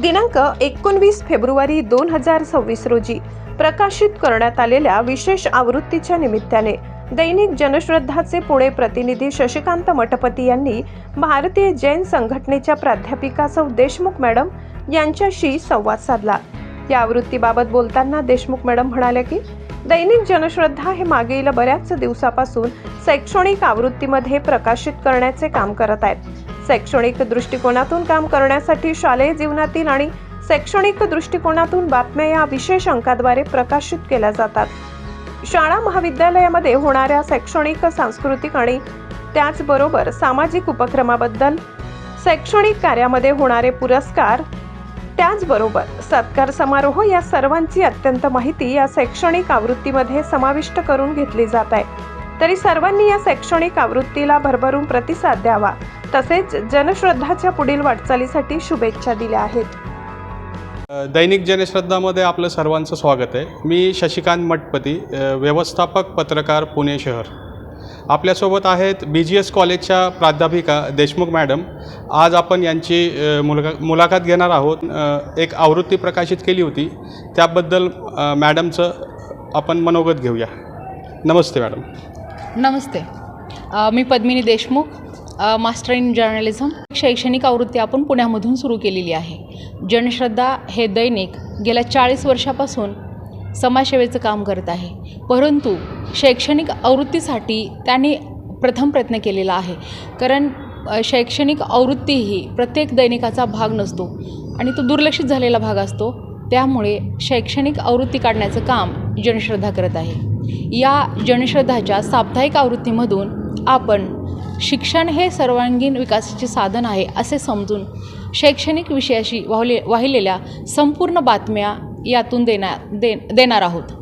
दिनांक 19 फेब्रुवारी 2026 रोजी प्रकाशित करण्यात आलेल्या विशेष आवृत्तीच्या निमित्ताने दैनिक जनश्रद्धाचे पुणे प्रतिनिधी शशिकांत मठपती यांनी भारतीय जैन संघटनेच्या प्राध्यापिका सौ देशमुख मॅडम यांच्याशी संवाद साधला। या आवृत्तीबाबत बोलताना देशमुख मॅडम म्हणाले की दैनिक जनश्रद्धा हे मागील बऱ्याच दिवसापासून शैक्षणिक आवृत्तीमध्ये प्रकाशित करण्याचे काम करत आहेत। शैक्षणिक दृष्टिकोनातून काम करण्यासाठी शालेय जीवनातील आणि शैक्षणिक दृष्टिकोनातून बातम्या या विशेष अंकाद्वारे प्रकाशित केल्या जातात। शाळा महाविद्यालयामध्ये होणाऱ्या शैक्षणिक, सांस्कृतिक आणि त्याचबरोबर सामाजिक उपक्रमाबद्दल, शैक्षणिक कार्यामध्ये होणारे पुरस्कार, त्याचबरोबर सत्कार समारोह या सर्वांची अत्यंत माहिती या शैक्षणिक आवृत्तीमध्ये समाविष्ट करून घेतली जात आहे। तरी सर्वांनी या शैक्षणिक आवृत्तीला भरभरून प्रतिसाद द्यावा, तसेच जनश्रद्धाच्या पुढील वाटचालीसाठी शुभेच्छा दिल्या आहेत। दैनिक जनश्रद्धामध्ये आपलं सर्वांचं स्वागत आहे। मी शशिकांत मठपती, व्यवस्थापक पत्रकार, पुणे शहर। आपल्यासोबत आहेत BGS कॉलेजच्या प्राध्यापिका देशमुख मॅडम। आज आपण यांची मुलाखत घेणार आहोत। एक आवृत्ती प्रकाशित केली होती, त्याबद्दल मॅडमचं आपण मनोगत घेऊया। नमस्ते मॅडम। नमस्ते, मी Padmini Deshmukh, master in journalism. शैक्षणिक आवृत्ती आपण पुण्यामधून सुरू केलेली आहे। जनश्रद्धा हे दैनिक गेल्या 40 वर्षापासून समाजसेवेचं काम करत आहे, परंतु शैक्षणिक आवृत्तीसाठी त्यांनी प्रथम प्रयत्न केलेला आहे। कारण शैक्षणिक आवृत्ती ही प्रत्येक दैनिकाचा भाग नसतो आणि तो दुर्लक्षित झालेला भाग असतो, त्यामुळे शैक्षणिक आवृत्ती काढण्याचं काम जनश्रद्धा करत आहे। या जनश्रद्धाच्या साप्ताहिक आवृत्तीमधून आपण शिक्षण हे सर्वांगीण विकासाचे साधन आहे असे समजून शैक्षणिक विषयाशी वाहिलेल्या संपूर्ण बातम्या यातून देणार आहोत।